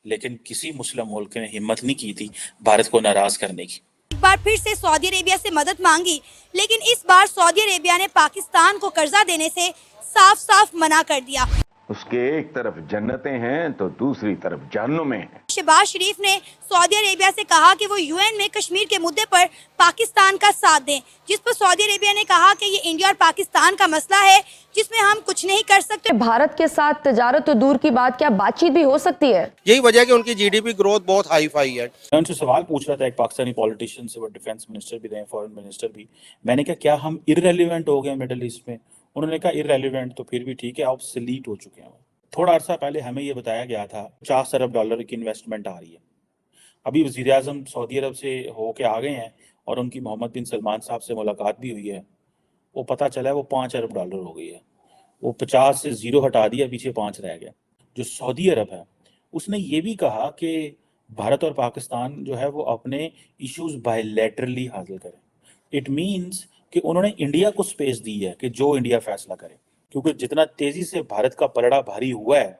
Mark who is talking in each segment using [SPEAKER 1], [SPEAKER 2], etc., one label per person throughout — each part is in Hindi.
[SPEAKER 1] लेकिन किसी मुस्लिम मुल्क ने हिम्मत नहीं की थी भारत को नाराज करने की।
[SPEAKER 2] एक बार फिर से सऊदी अरेबिया से मदद मांगी, लेकिन इस बार सऊदी अरेबिया ने पाकिस्तान को कर्जा देने से साफ साफ मना कर दिया।
[SPEAKER 3] उसके एक तरफ जन्नतें हैं तो दूसरी तरफ जहन्नुमें हैं।
[SPEAKER 2] शहबाज शरीफ ने सऊदी अरेबिया से कहा कि वो यूएन में कश्मीर के मुद्दे पर पाकिस्तान का साथ दें, जिस पर सऊदी अरेबिया ने कहा कि ये इंडिया और पाकिस्तान का मसला है जिसमें हम कुछ नहीं कर सकते।
[SPEAKER 4] भारत के साथ तजारत तो दूर की बात, क्या बातचीत भी हो सकती है?
[SPEAKER 5] यही वजह है कि उनकी जीडीपी ग्रोथ बहुत हाई फाई है।
[SPEAKER 1] मैं उनसे सवाल पूछ रहा था, एक पाकिस्तानी पॉलिटिशियन से, वो डिफेंस मिनिस्टर भी रहे, फॉरेन मिनिस्टर भी। मैंने कहा क्या हम इररेलेवेंट हो गए मिडिल ईस्ट में? उन्होंने कहा इररेलेवेंट तो फिर भी ठीक है, ऑब्सोलीट हो चुके हैं। थोड़ा अर्सा पहले हमें ये बताया गया था 50 अरब डॉलर की इन्वेस्टमेंट आ रही है। अभी वज़ीर आज़म सऊदी अरब से होके आ गए हैं और उनकी मोहम्मद बिन सलमान साहब से मुलाकात भी हुई है। वो पता चला है वो 5 अरब डॉलर हो गई है। वो 50 से ज़ीरो हटा दिया, पीछे 5 रह गया। जो सऊदी अरब है उसने ये भी कहा कि भारत और पाकिस्तान जो है वो अपने इश्यूज बायलैटरली हासिल करें। इट मीन्स कि उन्होंने इंडिया को स्पेस दी है कि जो इंडिया फैसला करे, क्योंकि जितना तेजी से भारत का पलड़ा भारी हुआ है,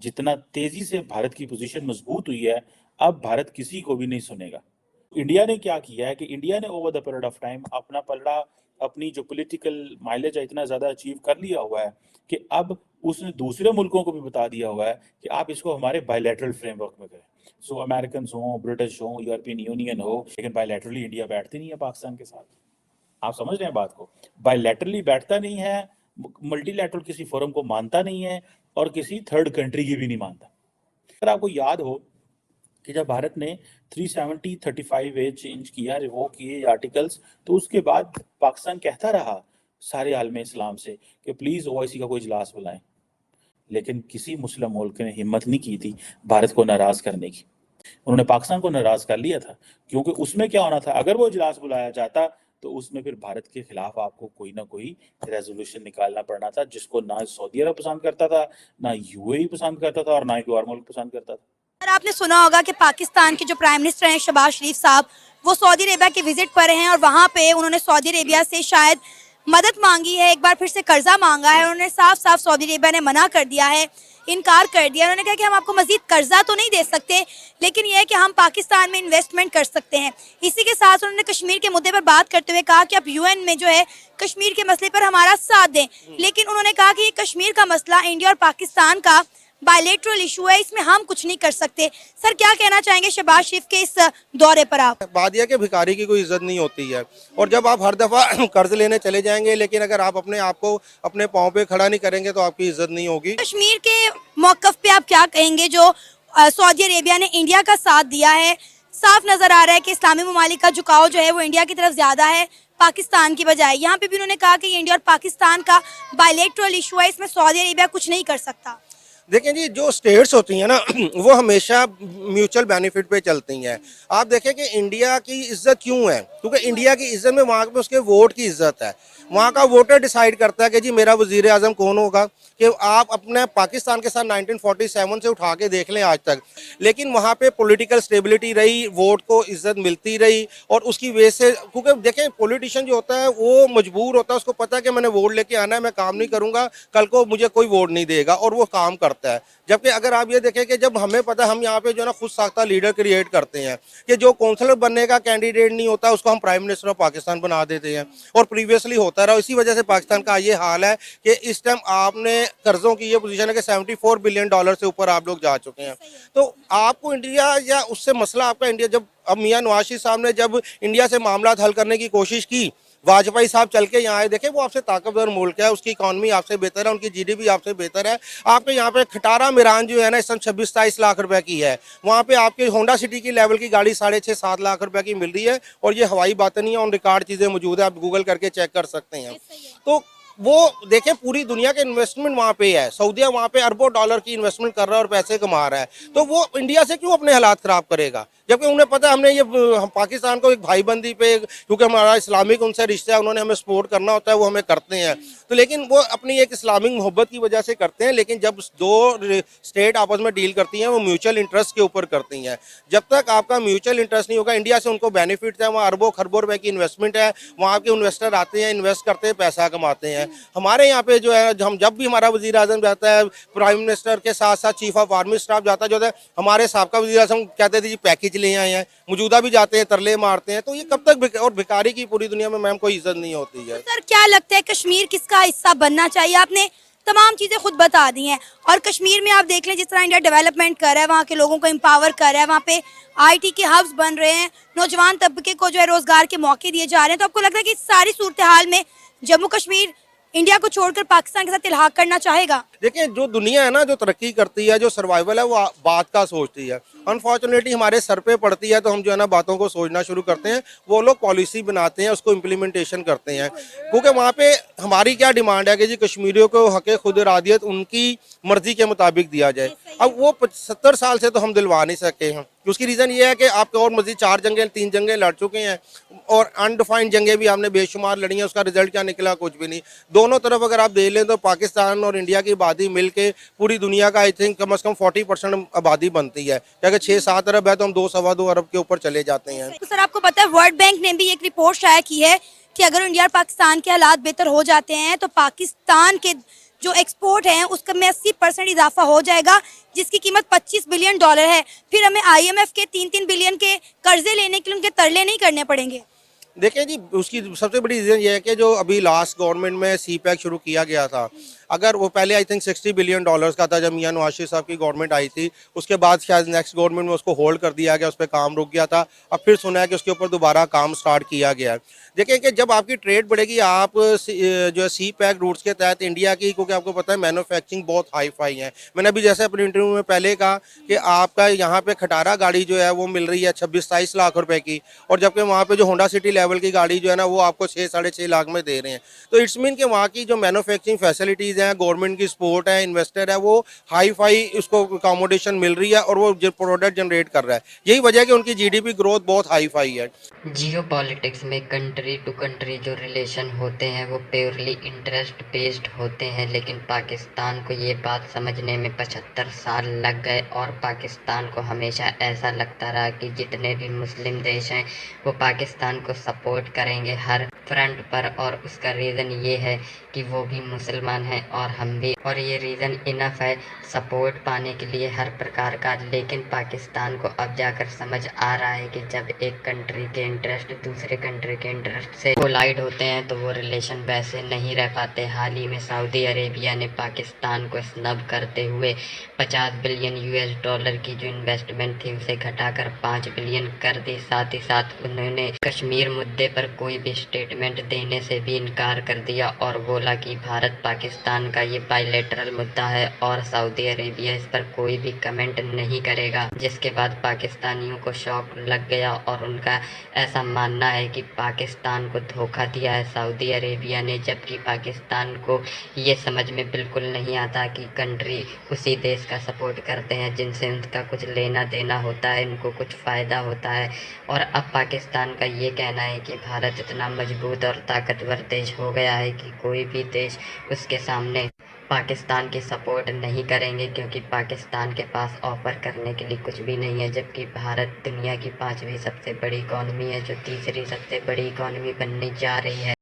[SPEAKER 1] जितना तेजी से भारत की पोजीशन मजबूत हुई है, अब भारत किसी को भी नहीं सुनेगा। इंडिया ने क्या किया है कि इंडिया ने over the period of time अपना पलड़ा, अपनी जो पॉलिटिकल माइलेज है, इतना ज़्यादा अचीव कर लिया हुआ है कि अब उसने दूसरे मुल्कों को भी बता दिया हुआ है कि आप इसको हमारे बायलैटरल फ्रेमवर्क में करें। सो अमेरिकन हो, ब्रिटिश हो, यूरोपियन यूनियन हो, लेकिन बायलैटरली इंडिया बैठती नहीं है पाकिस्तान के साथ। आप समझ रहे हैं बात को? बायलैटरली बैठता नहीं है, मल्टीलैटरल किसी फोरम को मानता नहीं है और किसी थर्ड कंट्री की भी नहीं मानता। अगर आपको याद हो कि जब भारत ने 370-35A चेंज किया, रिवोक किए आर्टिकल्स, तो उसके बाद पाकिस्तान कहता रहा सारे आलम इस्लाम से कि प्लीज़ ओआईसी का कोई इजलास बुलाएं, लेकिन किसी मुस्लिम मुल्क ने हिम्मत नहीं की थी भारत को नाराज करने की। उन्होंने पाकिस्तान को नाराज कर लिया था, क्योंकि उसमें क्या होना था, अगर वो इजलास बुलाया जाता तो उसमें फिर भारत के खिलाफ आपको कोई ना कोई रेजोल्यूशन निकालना पड़ना था, जिसको ना सऊदी अरब पसंद करता था, ना यूएई पसंद करता था और ना ही कोई और मुल्क पसंद करता था।
[SPEAKER 2] और आपने सुना होगा कि पाकिस्तान के जो प्राइम मिनिस्टर हैं शहबाज शरीफ साहब, वो सऊदी अरेबिया के विजिट पर हैं और वहाँ पे उन्होंने सऊदी अरेबिया से शायद मदद मांगी है, एक बार फिर से कर्जा मांगा है। उन्होंने साफ साफ सऊदी अरेबिया ने मना कर दिया है, इनकार कर दिया। उन्होंने कहा कि हम आपको मजीद कर्जा तो नहीं दे सकते, लेकिन यह है कि हम पाकिस्तान में इन्वेस्टमेंट कर सकते हैं। इसी के साथ उन्होंने कश्मीर के मुद्दे पर बात करते हुए कहा कि आप यूएन में जो है कश्मीर के मसले पर हमारा साथ दें, लेकिन उन्होंने कहा कि कश्मीर का मसला इंडिया और पाकिस्तान का बायलैटरल इशू है, इसमें हम कुछ नहीं कर सकते। सर क्या कहना चाहेंगे शहबाज शरीफ के इस दौरे पर आप?
[SPEAKER 5] बात यह कि भिखारी की कोई इज्जत नहीं होती है, और जब आप हर दफा कर्ज लेने चले जाएंगे लेकिन अगर आप अपने आप को अपने पाँव पे खड़ा नहीं करेंगे तो आपकी इज्जत नहीं होगी।
[SPEAKER 2] कश्मीर के मौकफ पे आप क्या कहेंगे जो सऊदी अरेबिया ने इंडिया का साथ दिया है? साफ नजर आ रहा है कि इस्लामी ममालिक का झुकाव जो है वो इंडिया की तरफ ज्यादा है पाकिस्तान की बजाय। यहाँ पे भी उन्होंने कहा कि इंडिया और पाकिस्तान का बायलैटरल इशू है, इसमें सऊदी अरेबिया कुछ नहीं कर सकता।
[SPEAKER 5] देखें जी, जो स्टेट्स होती हैं ना वो हमेशा म्यूचुअल बेनिफिट पे चलती हैं। आप देखें कि इंडिया की इज्जत क्यों है, क्योंकि इंडिया की इज्जत में वहाँ पे उसके वोट की इज्जत है। वहाँ का वोटर डिसाइड करता है कि जी मेरा वजीर आज़म कौन होगा। कि आप अपने पाकिस्तान के साथ 1947 से उठा के देख लें आज तक, लेकिन वहाँ पे पॉलिटिकल स्टेबिलिटी रही, वोट को इज्जत मिलती रही, और उसकी वजह से, क्योंकि देखें पॉलिटिशियन जो होता है वो मजबूर होता है, उसको पता है कि मैंने वोट लेके आना है, मैं काम नहीं करूँगा कल को मुझे कोई वोट नहीं देगा, और वो काम करता है। जबकि अगर आप ये देखें कि जब हमें पता, हम यहाँ पे जो है ना खुद साख्ता लीडर क्रिएट करते हैं कि जो काउंसलर बनने का कैंडिडेट नहीं होता उसको हम प्राइम मिनिस्टर ऑफ पाकिस्तान बना देते हैं, और प्रीवियसली होता रहा। इसी वजह से पाकिस्तान का ये हाल है कि इस टाइम आपने कर्जों की ये पोजीशन है कि 74 बिलियन डॉलर से ऊपर आप लोग जा चुके हैं। तो आपको इंडिया या उससे मसला आपका इंडिया, जब अब मियां नवाज शरीफ साहब ने जब इंडिया से मामला हल करने की कोशिश की, वाजपेयी साहब चल के यहाँ आए, देखें वो आपसे ताकतवर मुल्क है, उसकी इकॉनमी आपसे बेहतर है, उनकी जीडीपी आपसे बेहतर है। आपके यहाँ पे खटारा मिरान जो है ना इस समय 26-27 लाख रुपए की है, वहाँ पे आपके होंडा सिटी की लेवल की गाड़ी 6.5-7 लाख रुपए की मिल रही है, और ये हवाई बातें नहीं है, ऑन रिकॉर्ड चीज़ें मौजूद है, आप गूगल करके चेक कर सकते हैं। तो वो देखें पूरी दुनिया के इन्वेस्टमेंट वहाँ पे है, सऊदीया वहाँ पे अरबों डॉलर की इन्वेस्टमेंट कर रहा है और पैसे कमा रहा है, तो वो इंडिया से क्यों अपने हालात खराब करेगा? जबकि उन्हें पता है हमने ये हम पाकिस्तान को एक भाईबंदी पे, क्योंकि हमारा इस्लामिक उनसे रिश्ता है, उन्होंने हमें सपोर्ट करना होता है, वो हमें करते हैं। तो लेकिन वो अपनी एक इस्लामिक मोहब्बत की वजह से करते हैं, लेकिन जब दो स्टेट आपस में डील करती हैं वो म्यूचुअल इंटरेस्ट के ऊपर करती हैं। जब तक आपका म्यूचुअल इंटरेस्ट नहीं होगा, इंडिया से उनको बेनिफिट है, वहाँ अरबों खरबों रुपए की इन्वेस्टमेंट है, वहाँ के इन्वेस्टर आते हैं, इन्वेस्ट करते हैं, पैसा कमाते हैं। हैं। हमारे यहाँ पे जो है हम जब भी हमारा वज़ीर आज़म जाता है, प्राइम मिनिस्टर के साथ साथ चीफ ऑफ आर्मी स्टाफ जाता है, जो है हमारे साहब का वज़ीर आज़म कहते थे जी पैकेज ले आए हैं, मौजूदा भी जाते हैं, तरले मारते हैं। तो ये कब तक और भिखारी की पूरी दुनिया में मैम कोई इज्जत नहीं होती है।
[SPEAKER 2] सर क्या लगता है कश्मीर किसका हिस्सा बनना चाहिए? आपने तमाम चीजें खुद बता दी हैं और कश्मीर में आप देख लें जिस तरह इंडिया डेवलपमेंट कर रहा है, वहाँ के लोगों को एम्पावर कर रहा है, वहाँ पे आईटी के हब्स बन रहे हैं, नौजवान तबके को जो है रोजगार के मौके दिए जा रहे हैं। तो आपको लगता है कि इस सारी सूरत हाल में जम्मू कश्मीर इंडिया को छोड़कर पाकिस्तान के साथ इल्हाक करना चाहेगा?
[SPEAKER 5] देखिए जो दुनिया है ना, जो तरक्की करती है, जो सर्वाइवल है, वो बात का सोचती है। अनफॉर्चुनेटली हमारे सर पे पड़ती है, तो हम जो है ना बातों को सोचना शुरू करते हैं। वो लोग पॉलिसी बनाते हैं, उसको इम्प्लीमेंटेशन करते हैं, क्योंकि वहाँ पे हमारी क्या डिमांड है कि जी कश्मीरियों को हक़ खुद इरादियत उनकी मर्जी के मुताबिक दिया जाए। अब वो 70 साल से तो हम दिलवा नहीं सके हैं। उसकी रीज़न ये है कि आप और मजीद 4 जंगें 3 जंगें लड़ चुके हैं और अनडिफाइंड जंगें भी हमने बेशुमार लड़ी हैं। उसका रिजल्ट क्या निकला? कुछ भी नहीं। दोनों तरफ अगर आप देख लें तो पाकिस्तान और इंडिया की आबादी मिलके पूरी दुनिया का आई थिंक कम से कम 40% आबादी बनती है। अगर 6-7 अरब है तो हम 2-2.25 अरब के ऊपर चले जाते हैं।
[SPEAKER 2] तो सर आपको पता है वर्ल्ड बैंक ने भी एक रिपोर्ट शाया की है कि अगर इंडिया और पाकिस्तान के हालात बेहतर हो जाते हैं तो पाकिस्तान के जो एक्सपोर्ट है उसका में 80% इजाफा हो जाएगा, जिसकी कीमत $25 बिलियन है। फिर हमें IMF के 3-3 बिलियन के कर्जे लेने के लिए उनके तरले नहीं करने पड़ेंगे।
[SPEAKER 5] देखिए जी, उसकी सबसे बड़ी रीज़न ये है कि जो अभी लास्ट गवर्नमेंट में CPEC शुरू किया गया था, अगर वो पहले आई थिंक $60 बिलियन का था जब मियां नवाज शरीफ साहब की गवर्नमेंट आई थी। उसके बाद शायद नेक्स्ट गवर्नमेंट में उसको होल्ड कर दिया गया, उस पर काम रुक गया था। अब फिर सुना है कि उसके ऊपर दोबारा काम स्टार्ट किया गया है। देखिए कि जब आपकी ट्रेड बढ़ेगी, आप जो है CPEC रूट्स के तहत इंडिया की, क्योंकि आपको पता है मैन्युफैक्चरिंग बहुत हाई फाई है। मैंने अभी जैसे अपने इंटरव्यू में पहले कहा कि आपका यहाँ पे खटारा गाड़ी जो है वो मिल रही है 26-27 लाख रुपए की, और जबकि वहाँ पे जो होंडा सिटी लेवल की गाड़ी जो है ना वो आपको 6-6.5 लाख में दे रहे हैं। तो इट्स मीन कि वहाँ की जो मैन्युफैक्चरिंग फैसिलिटीज़ हैं, गवर्नमेंट की सपोर्ट है, इन्वेस्टर है, वो हाई फाई उसको अकोमोडेशन मिल रही है और वो प्रोडक्ट जनरेट कर रहा है। यही वजह है कि उनकी GDP ग्रोथ बहुत हाई फाई है।
[SPEAKER 6] जियो पॉलिटिक्स में कंट्री टू कंट्री जो रिलेशन होते हैं वो प्योरली इंटरेस्ट बेस्ड होते हैं, लेकिन पाकिस्तान को ये बात समझने में 75 साल लग गए और पाकिस्तान को हमेशा ऐसा लगता रहा कि जितने भी मुस्लिम देश हैं वो पाकिस्तान को सपोर्ट करेंगे हर फ्रंट पर, और उसका रीज़न ये है कि वो भी मुसलमान हैं और हम भी, और ये रीज़न इनफ है सपोर्ट पाने के लिए हर प्रकार का। लेकिन पाकिस्तान को अब जाकर समझ आ रहा है कि जब एक कंट्री के इंटरेस्ट दूसरे कंट्री के इंटरेस्ट से कोलाइड होते हैं तो वो रिलेशन वैसे नहीं रह पाते। हाल ही में सऊदी अरेबिया ने पाकिस्तान को स्नब करते हुए $50 बिलियन की जो इन्वेस्टमेंट थी उसे घटाकर 5 बिलियन कर दी। साथ ही साथ उन्होंने कश्मीर मुद्दे पर कोई भी स्टेटमेंट देने से भी इनकार कर दिया और बोला कि भारत पाकिस्तान का ये बायलैटरल मुद्दा है और सऊदी अरेबिया इस पर कोई भी कमेंट नहीं करेगा। जिसके बाद पाकिस्तानियों को शॉक लग गया और उनका ऐसा मानना है कि पाकिस्तान को धोखा दिया है सऊदी अरेबिया ने, जबकि पाकिस्तान को ये समझ में बिल्कुल नहीं आता कि कंट्री उसी देश का सपोर्ट करते हैं जिनसे उनका कुछ लेना देना होता है, इनको कुछ फ़ायदा होता है। और अब पाकिस्तान का ये कहना है कि भारत इतना मजबूत और ताकतवर देश हो गया है कि कोई भी देश उसके सामने पाकिस्तान की सपोर्ट नहीं करेंगे, क्योंकि पाकिस्तान के पास ऑफ़र करने के लिए कुछ भी नहीं है। जबकि भारत दुनिया की 5वीं सबसे बड़ी इकॉनमी है जो तीसरी सबसे बड़ी इकॉनमी बनने जा रही है।